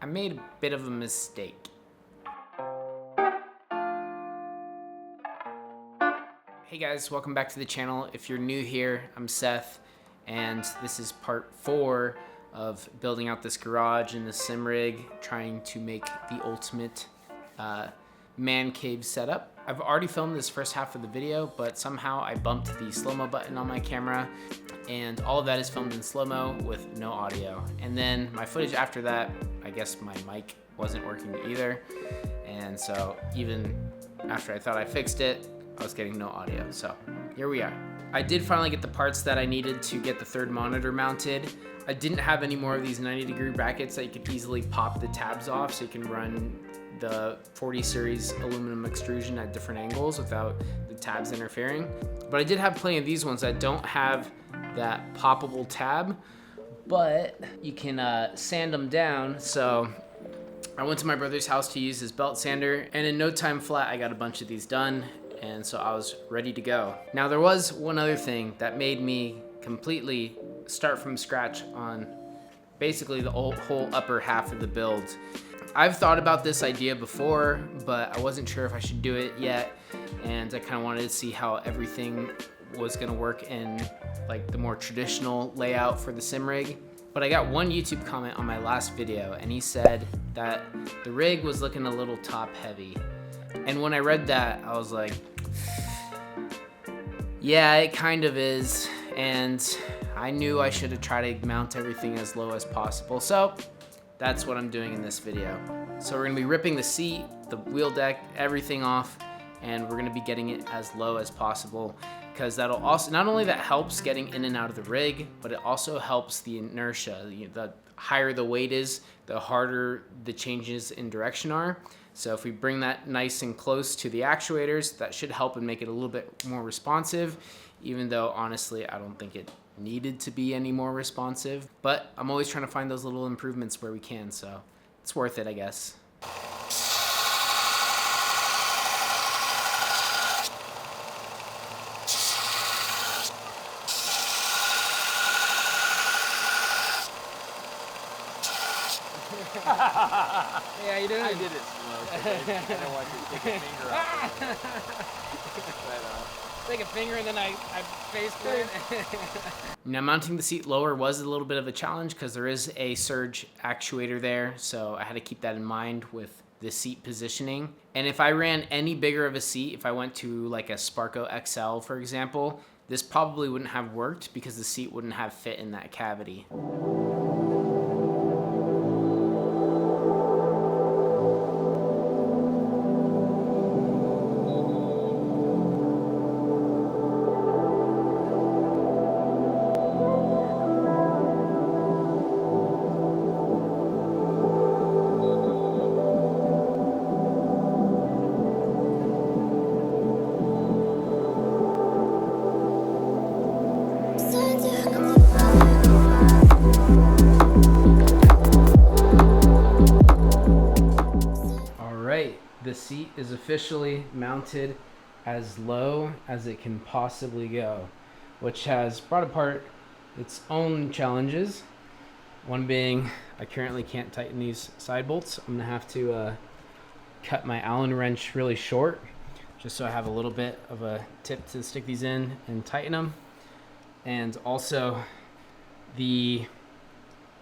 I made a bit of a mistake. Hey guys, welcome back to the channel. If you're new here, I'm Seth, and this is part 4 of building out this garage and the sim rig, trying to make the ultimate man cave setup. I've already filmed this first half of the video, but somehow I bumped the slow-mo button on my camera, and all of that is filmed in slow-mo with no audio. And then my footage after that, I guess my mic wasn't working either, and so even after I thought I fixed it, I was getting no audio, so here we are. I did finally get the parts that I needed to get the third monitor mounted. I didn't have any more of these 90-degree brackets that you could easily pop the tabs off so you can run the 40 series aluminum extrusion at different angles without the tabs interfering. But I did have plenty of these ones that don't have that poppable tab, but you can sand them down. So I went to my brother's house to use his belt sander, and in no time flat I got a bunch of these done, and so I was ready to go. Now there was one other thing that made me completely start from scratch on basically the whole upper half of the build. I've thought about this idea before, but I wasn't sure if I should do it yet, and I kind of wanted to see how everything was gonna work in like the more traditional layout for the sim rig. But I got one YouTube comment on my last video, and he said that the rig was looking a little top heavy. And when I read that, I was like, yeah, it kind of is. And I knew I should have tried to mount everything as low as possible. So that's what I'm doing in this video. So we're gonna be ripping the seat, the wheel deck, everything off, and we're gonna be getting it as low as possible, because that'll also, not only that helps getting in and out of the rig, but it also helps the inertia. The higher the weight is, the harder the changes in direction are. So if we bring that nice and close to the actuators, that should help and make it a little bit more responsive, even though honestly, I don't think it needed to be any more responsive. But I'm always trying to find those little improvements where we can, so it's worth it, I guess. Hey, how you doing? I did it slow. I didn't want you to take a finger off. Take a finger and then I face plant. Now mounting the seat lower was a little bit of a challenge because there is a surge actuator there, so I had to keep that in mind with the seat positioning. And if I ran any bigger of a seat, if I went to like a Sparco XL for example, this probably wouldn't have worked because the seat wouldn't have fit in that cavity. The seat is officially mounted as low as it can possibly go, which has brought apart its own challenges. One being, I currently can't tighten these side bolts. I'm gonna have to cut my Allen wrench really short, just so I have a little bit of a tip to stick these in and tighten them. And also the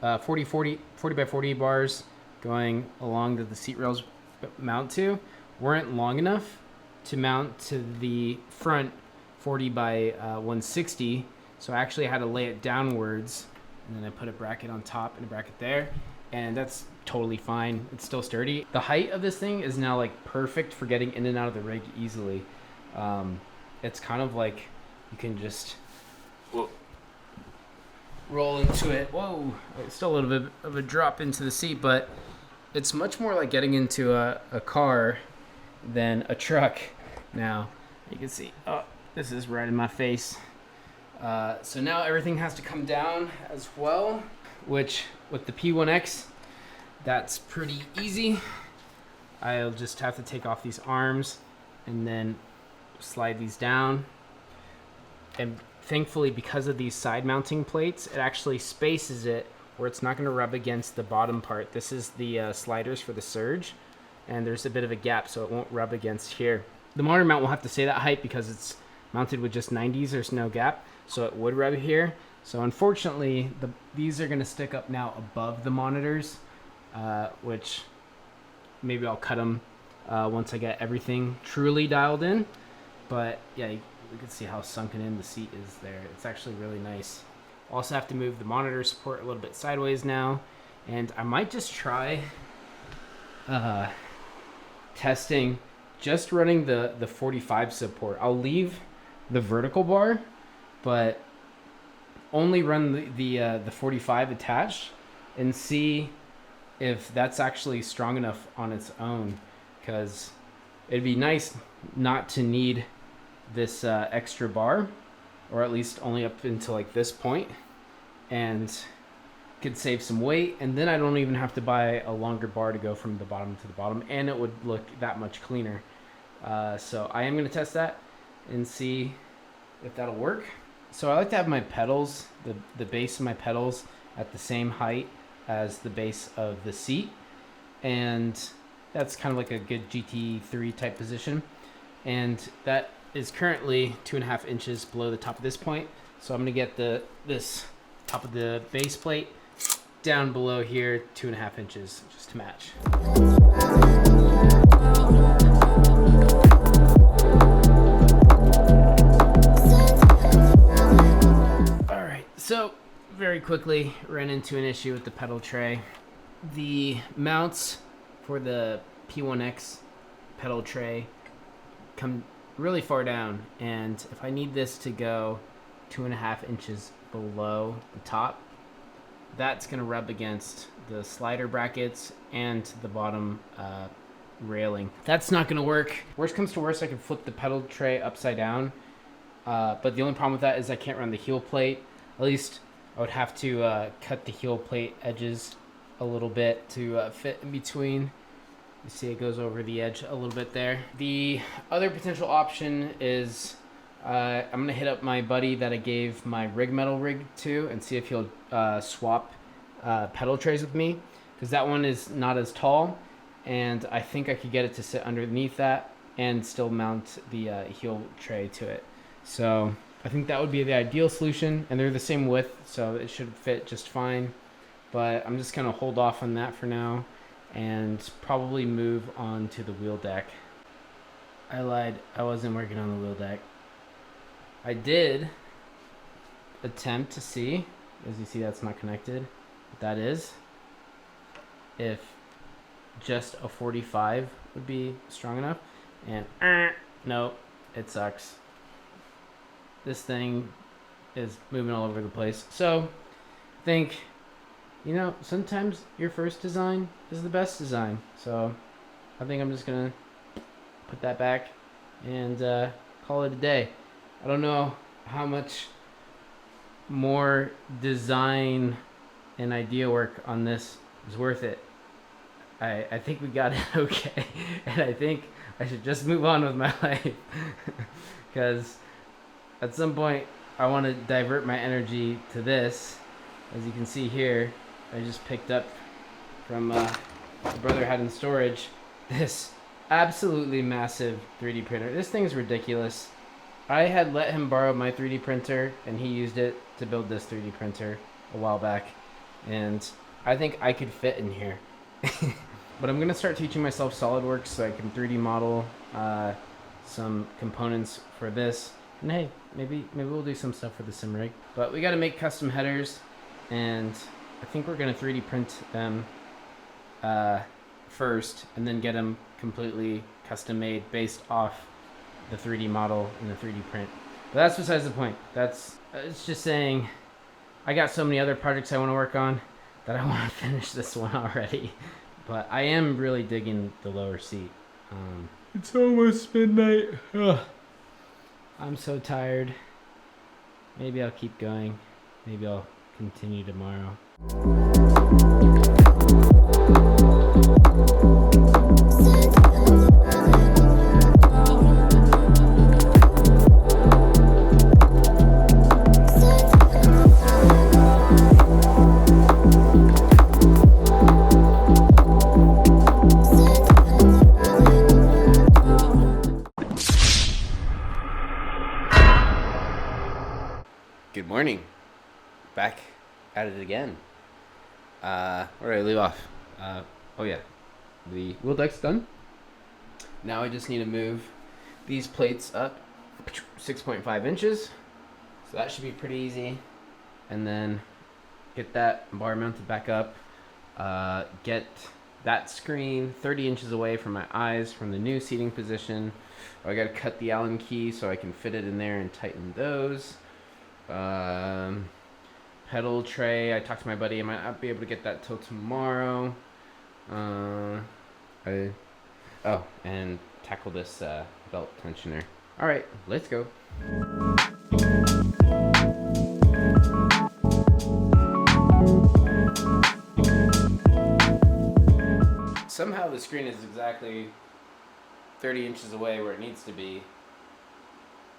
40 by 40 bars going along that the seat rails mount to weren't long enough to mount to the front 40 by 160, so I actually had to lay it downwards, and then I put a bracket on top and a bracket there, and that's totally fine. It's still sturdy. The height of this thing is now like perfect for getting in and out of the rig easily. It's kind of like you can just roll into it. Whoa, it's still a little bit of a drop into the seat, but it's much more like getting into a car than a truck. Now, you can see, oh, this is right in my face. So now everything has to come down as well, which with the P1X, that's pretty easy. I'll just have to take off these arms and then slide these down. And thankfully, because of these side mounting plates, it actually spaces it where it's not going to rub against the bottom part. This is the sliders for the surge, and there's a bit of a gap, so it won't rub against here. The monitor mount will have to stay that height because it's mounted with just 90s. There's no gap, so it would rub here. So unfortunately, these are going to stick up now above the monitors, which maybe I'll cut them once I get everything truly dialed in. But yeah, you can see how sunken in the seat is there. It's actually really nice. Also have to move the monitor support a little bit sideways now, and I might just try testing just running the 45 support. I'll leave the vertical bar, but only run the 45 attached and see if that's actually strong enough on its own, because it'd be nice not to need this extra bar, or at least only up until like this point, and could save some weight, and then I don't even have to buy a longer bar to go from the bottom to the bottom, and it would look that much cleaner. So I am going to test that and see if that'll work. So I like to have my pedals, the base of my pedals, at the same height as the base of the seat, and that's kind of like a good GT3 type position, and that is currently 2.5 inches below the top of this point. So I'm going to get this top of the base plate down below here 2.5 inches just to match. All right, so very quickly ran into an issue with the pedal tray. The mounts for the P1X pedal tray come really far down, and if I need this to go 2.5 inches below the top, that's going to rub against the slider brackets and the bottom railing. That's not going to work. Worst comes to worst, I can flip the pedal tray upside down, but the only problem with that is I can't run the heel plate. At least I would have to cut the heel plate edges a little bit to fit in between. You see it goes over the edge a little bit there. The other potential option is I'm going to hit up my buddy that I gave my rig metal rig to and see if he'll swap pedal trays with me, because that one is not as tall, and I think I could get it to sit underneath that and still mount the heel tray to it. So I think that would be the ideal solution, and they're the same width, so it should fit just fine. But I'm just going to hold off on that for now and probably move on to the wheel deck. I lied. I wasn't working on the wheel deck. I did attempt to see, as you see that's not connected, what that is, if just a 45 would be strong enough, and no, it sucks. This thing is moving all over the place. So I think, you know, sometimes your first design is the best design. So I think I'm just gonna put that back and call it a day. I don't know how much more design and idea work on this is worth it. I think we got it okay, and I think I should just move on with my life, because at some point I want to divert my energy to this. As you can see here, I just picked up from my brother had in storage this absolutely massive 3D printer. This thing's ridiculous. I had let him borrow my 3D printer, and he used it to build this 3D printer a while back, and I think I could fit in here. But I'm gonna start teaching myself SolidWorks so I can 3D model some components for this. And hey, maybe we'll do some stuff for the sim rig. But we got to make custom headers, and I think we're gonna 3D print them first, and then get them completely custom made based off the 3D model and the 3D print. But that's besides the point. It's just saying I got so many other projects I want to work on that I want to finish this one already. But I am really digging the lower seat. It's almost midnight. Ugh. I'm so tired. Maybe I'll keep going. Maybe I'll continue tomorrow. morning. Back at it again. Where did I leave off? Oh yeah, the wheel deck's done. Now I just need to move these plates up 6.5 inches. So that should be pretty easy. And then get that bar mounted back up. Get that screen 30 inches away from my eyes from the new seating position. I gotta cut the Allen key so I can fit it in there and tighten those. Pedal tray, I talked to my buddy, I might not be able to get that till tomorrow. And tackle this belt tensioner. Alright, let's go. Somehow the screen is exactly 30 inches away where it needs to be.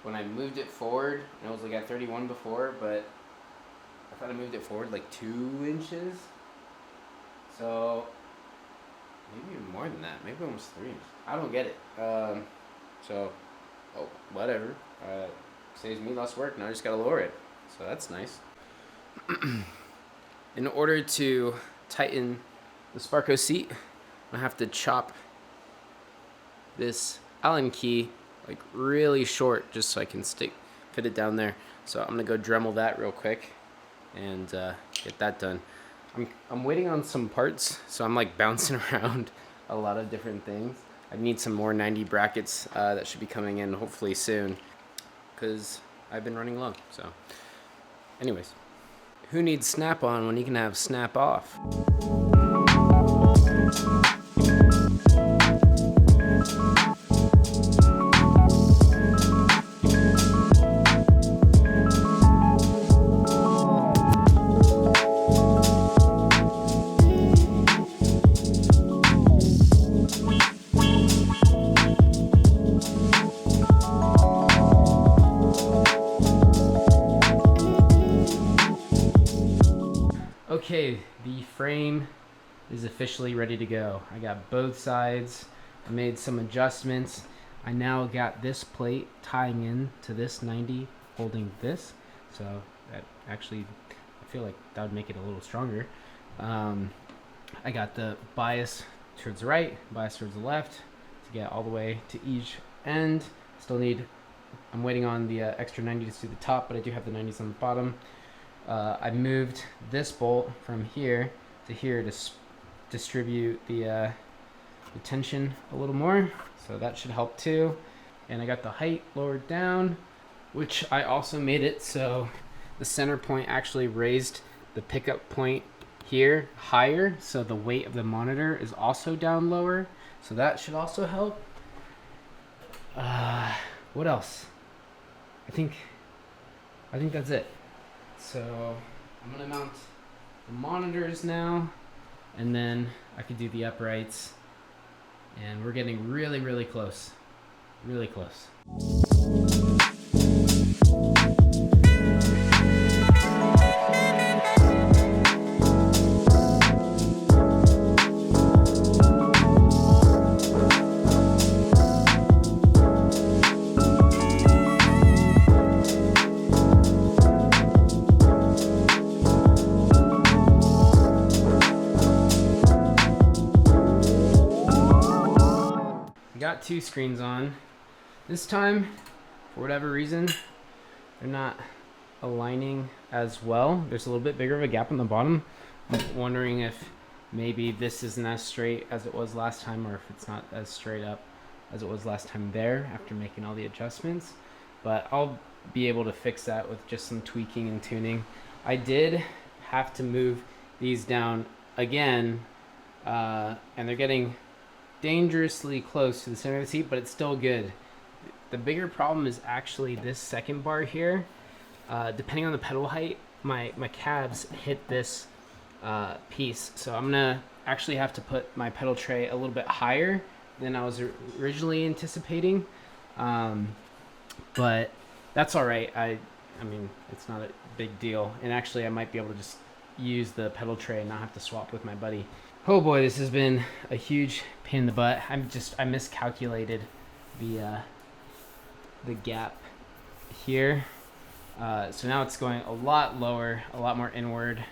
When I moved it forward, and it was like at 31 before, but I thought I moved it forward like 2 inches. So maybe even more than that, maybe almost 3 inches. I don't get it. Whatever. Saves me less work, now I just gotta lower it. So that's nice. In order to tighten the Sparco seat, I have to chop this Allen key like really short just so I can fit it down there. So I'm gonna go Dremel that real quick and get that done. I'm waiting on some parts, so I'm like bouncing around a lot of different things. I need some more 90 brackets that should be coming in hopefully soon because I've been running low. So anyways, who needs snap-on when you can have snap-off? Okay, the frame is officially ready to go. I got both sides. I made some adjustments. I now got this plate tying in to this 90 holding this. So that actually, I feel like that would make it a little stronger. I got the bias towards the right, bias towards the left to get all the way to each end. I'm waiting on the extra 90s to the top, but I do have the 90s on the bottom. I moved this bolt from here to here to distribute the tension a little more, so that should help too. And I got the height lowered down, which I also made it so the center point actually raised the pickup point here higher, so the weight of the monitor is also down lower, so that should also help. What else? I think that's it. So I'm gonna mount the monitors now, and then I could do the uprights, and we're getting really, really close. Really close. Got 2 screens on. This time, for whatever reason, they're not aligning as well. There's a little bit bigger of a gap on the bottom. I'm wondering if maybe this isn't as straight as it was last time, or if it's not as straight up as it was last time there after making all the adjustments. But I'll be able to fix that with just some tweaking and tuning. I did have to move these down again, and they're getting dangerously close to the center of the seat, but it's still good. The bigger problem is actually this second bar here. Depending on the pedal height, my calves hit this piece, so I'm gonna actually have to put my pedal tray a little bit higher than I was originally anticipating, but that's all right. I mean, it's not a big deal, and actually I might be able to just use the pedal tray and not have to swap with my buddy. Oh boy, this has been a huge pain in the butt. I miscalculated the gap here, So now it's going a lot lower, a lot more inward.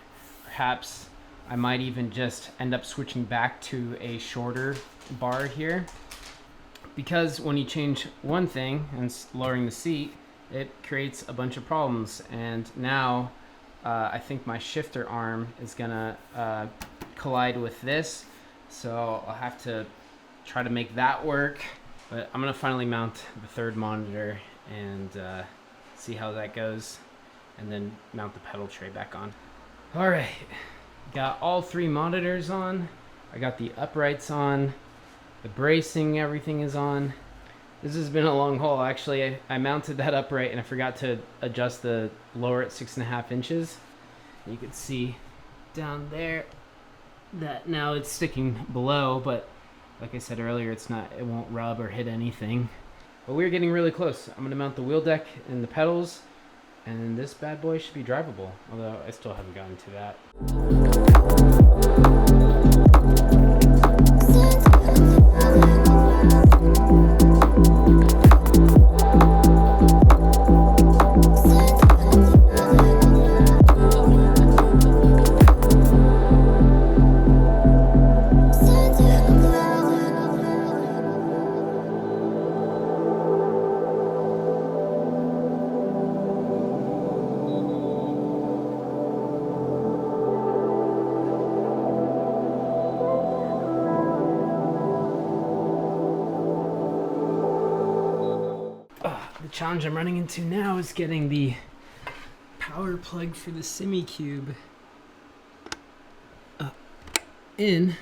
Perhaps I might even just end up switching back to a shorter bar here, because when you change one thing and lowering the seat, it creates a bunch of problems. And now I think my shifter arm is gonna collide with this, so I'll have to try to make that work. But I'm gonna finally mount the third monitor and see how that goes, and then mount the pedal tray back on. All right, got all three monitors on. I got the uprights on, the bracing, everything is on. This has been a long haul. Actually, I mounted that upright and I forgot to adjust the lower at 6.5 inches. You can see down there that now it's sticking below, but like I said earlier, it won't rub or hit anything. But we're getting really close. I'm gonna mount the wheel deck and the pedals, and this bad boy should be drivable, although I still haven't gotten to that. The challenge I'm running into now is getting the power plug for the SimiCube in,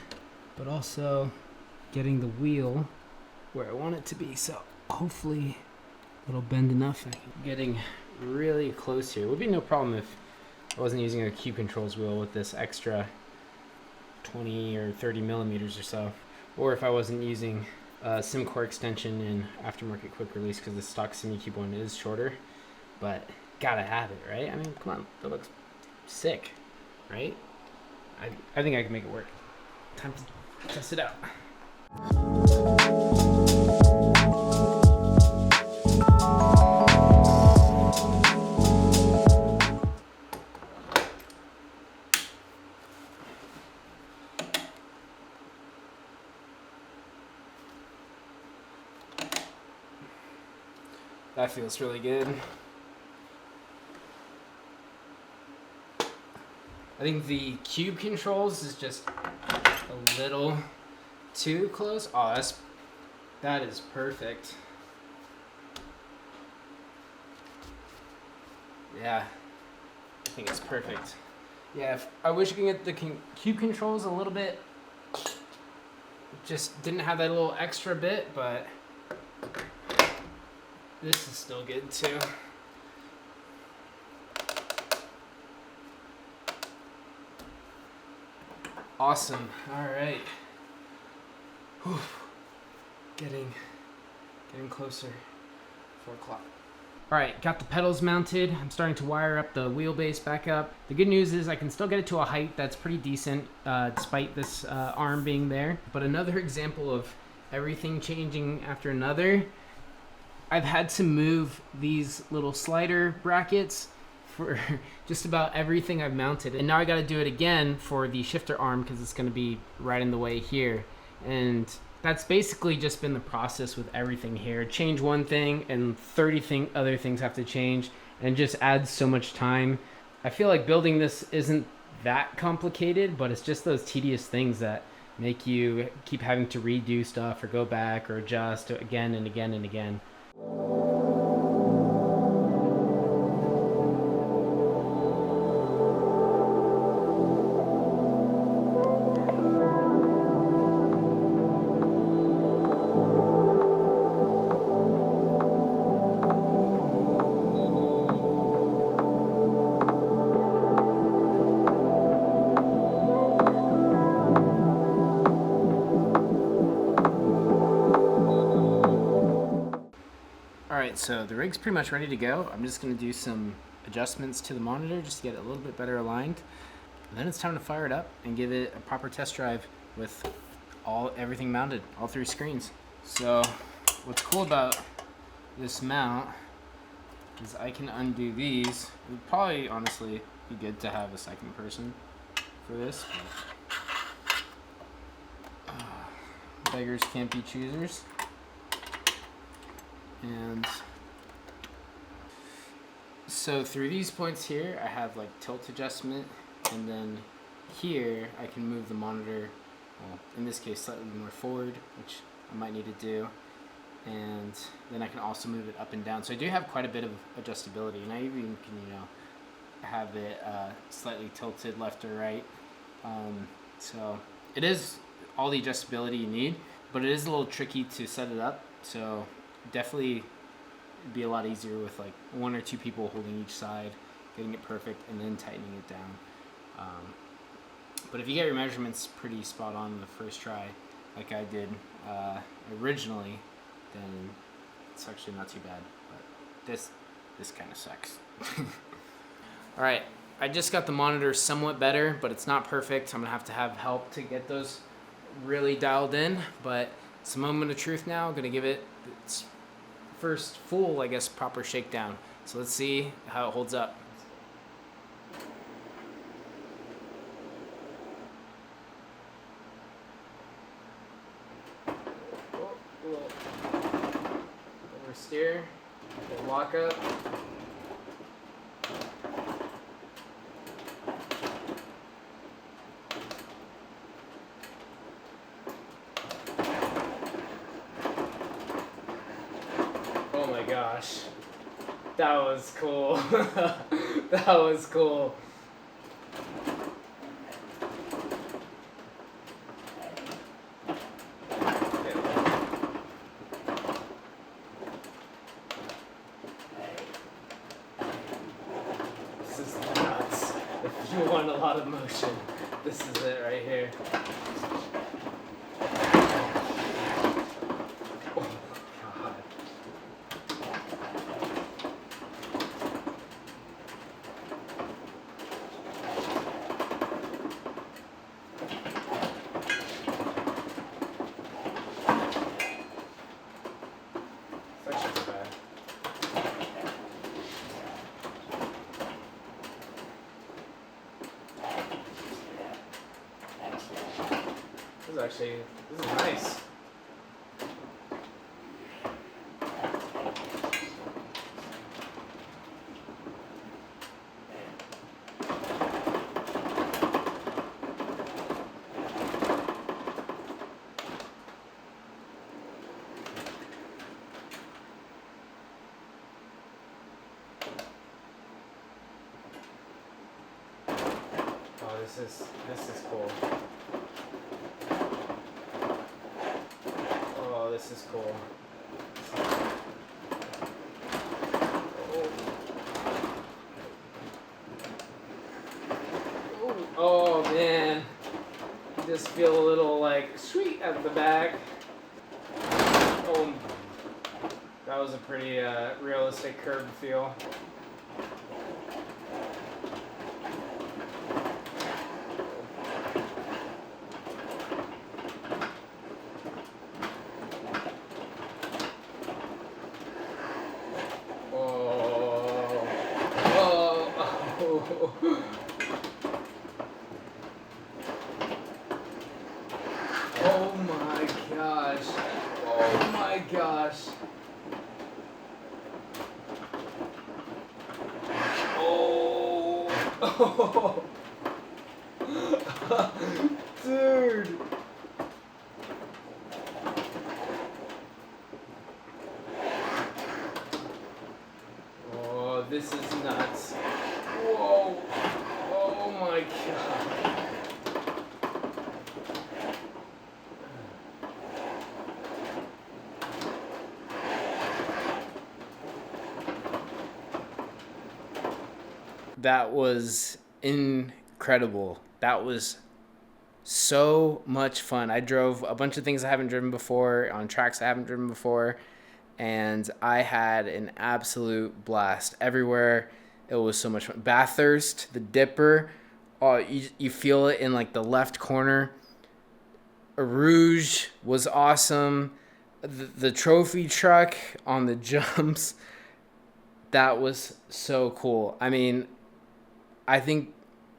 but also getting the wheel where I want it to be. So hopefully it'll bend enough. I'm getting really close here. It would be no problem if I wasn't using a Cube Controls wheel with this extra 20 or 30 millimeters or so, or if I wasn't using SimCore extension in aftermarket quick release, because the stock SimiCube one is shorter, but gotta have it, right? I mean, come on, that looks sick, right? I think I can make it work. Time to test it out. That feels really good. I think the Cube Controls is just a little too close. Oh, that is perfect. Yeah, I think it's perfect. Yeah, I wish you could get the Cube Controls a little bit, just didn't have that little extra bit, but this is still good too. Awesome. All right. Whew. Getting closer. 4 o'clock. All right, got the pedals mounted. I'm starting to wire up the wheelbase back up. The good news is I can still get it to a height that's pretty decent, despite this arm being there. But another example of everything changing after another, I've had to move these little slider brackets for just about everything I've mounted. And now I gotta do it again for the shifter arm because it's gonna be right in the way here. And that's basically just been the process with everything here. Change one thing and 30 other things have to change, and it just adds so much time. I feel like building this isn't that complicated, but it's just those tedious things that make you keep having to redo stuff or go back or adjust again and again and again. Alright, so the rig's pretty much ready to go. I'm just going to do some adjustments to the monitor just to get it a little bit better aligned. And then it's time to fire it up and give it a proper test drive with everything mounted, all 3 screens. So what's cool about this mount is I can undo these. It would probably honestly be good to have a second person for this, but beggars can't be choosers. And so through these points here, I have like tilt adjustment, and then here I can move the monitor, well, in this case slightly more forward, which I might need to do, and then I can also move it up and down. So I do have quite a bit of adjustability, and I even can, have it slightly tilted left or right. So it is all the adjustability you need, but it is a little tricky to set it up. So definitely be a lot easier with like one or two people holding each side, getting it perfect, and then tightening it down. But if you get your measurements pretty spot on in the first try, like I did originally, then it's actually not too bad. But this kind of sucks. All right, I just got the monitor somewhat better, but it's not perfect. I'm gonna have to have help to get those really dialed in, but it's a moment of truth now. I'm gonna give it its first full, I guess, proper shakedown. So let's see how it holds up. Oversteer, lock up. Oh my gosh, that was cool. That was cool. This is nuts. If you want a lot of motion, this is it right here. This is nice. Oh, this is cool. Oh, this is cool. Oh man, you just feel a little like sweet at the back. Oh, that was a pretty realistic curb feel. Oh my gosh. Oh my gosh. Oh. Dude. Oh, this is nuts. Whoa. Oh my god. That was incredible. That was so much fun. I drove a bunch of things I haven't driven before on tracks I haven't driven before, and I had an absolute blast everywhere. It was so much fun. Bathurst, the Dipper, oh, you feel it in like the left corner. Rouge was awesome. The trophy truck on the jumps. That was so cool. I mean, I think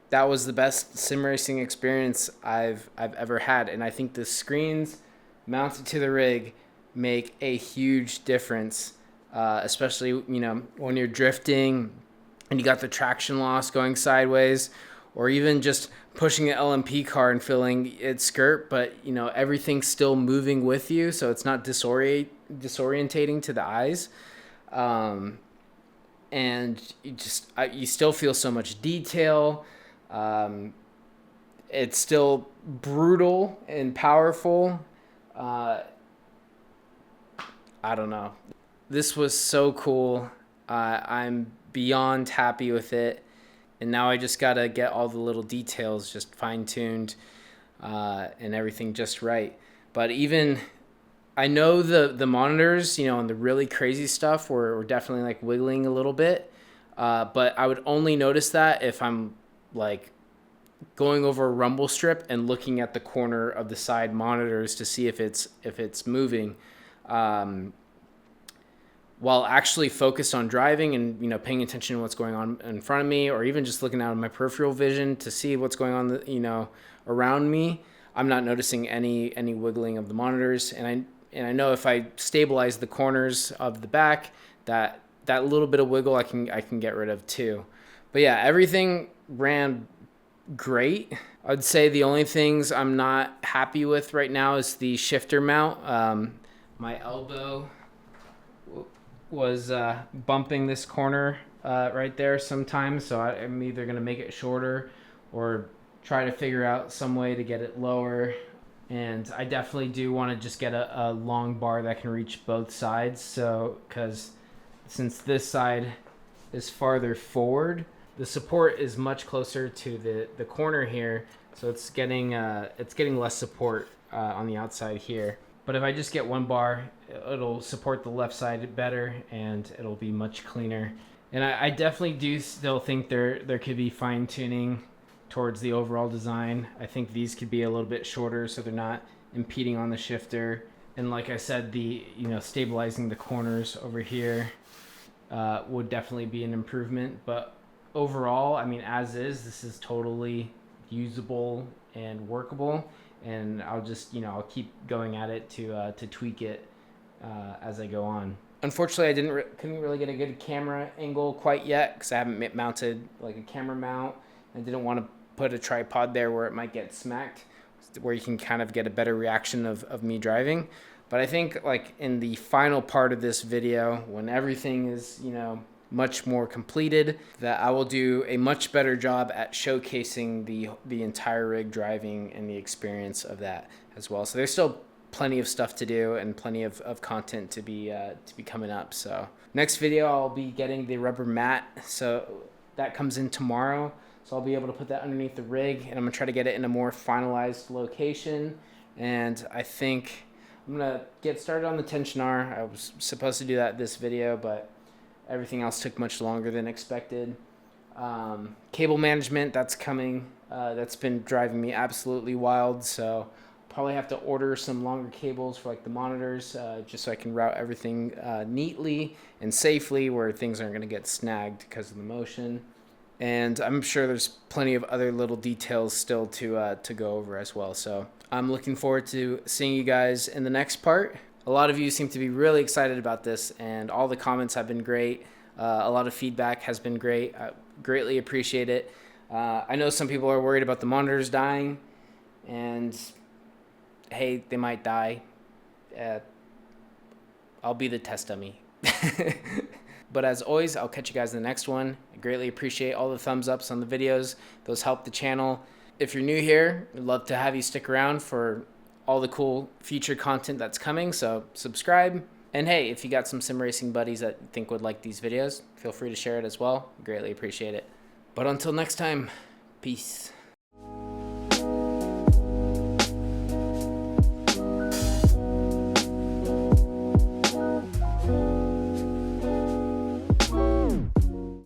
that was the best sim racing experience I've ever had, and I think the screens mounted to the rig make a huge difference, especially when you're drifting and you got the traction loss going sideways, or even just pushing an LMP car and feeling its skirt, but everything's still moving with you, so it's not disorientating to the eyes. And you still feel so much detail. It's still brutal and powerful. I don't know. This was so cool. I'm beyond happy with it. And now I just got to get all the little details just fine-tuned and everything just right. But even I know the monitors, and the really crazy stuff were definitely like wiggling a little bit. But I would only notice that if I'm like going over a rumble strip and looking at the corner of the side monitors to see if it's moving, while actually focused on driving and paying attention to what's going on in front of me, or even just looking out of my peripheral vision to see what's going on around me. I'm not noticing any wiggling of the monitors, and I know if I stabilize the corners of the back, that little bit of wiggle I can get rid of too. But yeah, everything ran great. I'd say the only things I'm not happy with right now is the shifter mount. My elbow was bumping this corner right there sometimes, so I'm either going to make it shorter or try to figure out some way to get it lower. And I definitely do want to just get a long bar that can reach both sides, so because since this side is farther forward, the support is much closer to the corner here, so it's getting less support on the outside here. But if I just get one bar, it'll support the left side better, and it'll be much cleaner. And I definitely do still think there could be fine tuning towards the overall design. I think these could be a little bit shorter so they're not impeding on the shifter. And like I said, the stabilizing the corners over here would definitely be an improvement. But overall, I mean, as is, this is totally usable and workable. And I'll just I'll keep going at it to tweak it as I go on. Unfortunately, I couldn't really get a good camera angle quite yet because I haven't mounted like a camera mount. I didn't want to put a tripod there where it might get smacked, where you can kind of get a better reaction of me driving. But I think like in the final part of this video, when everything is much more completed, that I will do a much better job at showcasing the entire rig driving and the experience of that as well. So there's still plenty of stuff to do and plenty of content to be coming up. So next video I'll be getting the rubber mat, so that comes in tomorrow. So I'll be able to put that underneath the rig, and I'm gonna try to get it in a more finalized location. And I think I'm gonna get started on the tensioner. I was supposed to do that this video, but everything else took much longer than expected. Cable management, that's coming. That's been driving me absolutely wild. So probably have to order some longer cables for like the monitors, just so I can route everything neatly and safely where things aren't going to get snagged because of the motion. And I'm sure there's plenty of other little details still to go over as well. So I'm looking forward to seeing you guys in the next part. A lot of you seem to be really excited about this, and all the comments have been great. A lot of feedback has been great. I greatly appreciate it. I know some people are worried about the monitors dying, and hey, they might die. I'll be the test dummy. But as always, I'll catch you guys in the next one. I greatly appreciate all the thumbs ups on the videos. Those help the channel. If you're new here, I'd love to have you stick around for all the cool future content that's coming, so subscribe. And hey, if you got some sim racing buddies that you think would like these videos, feel free to share it as well. Greatly appreciate it. But until next time, peace.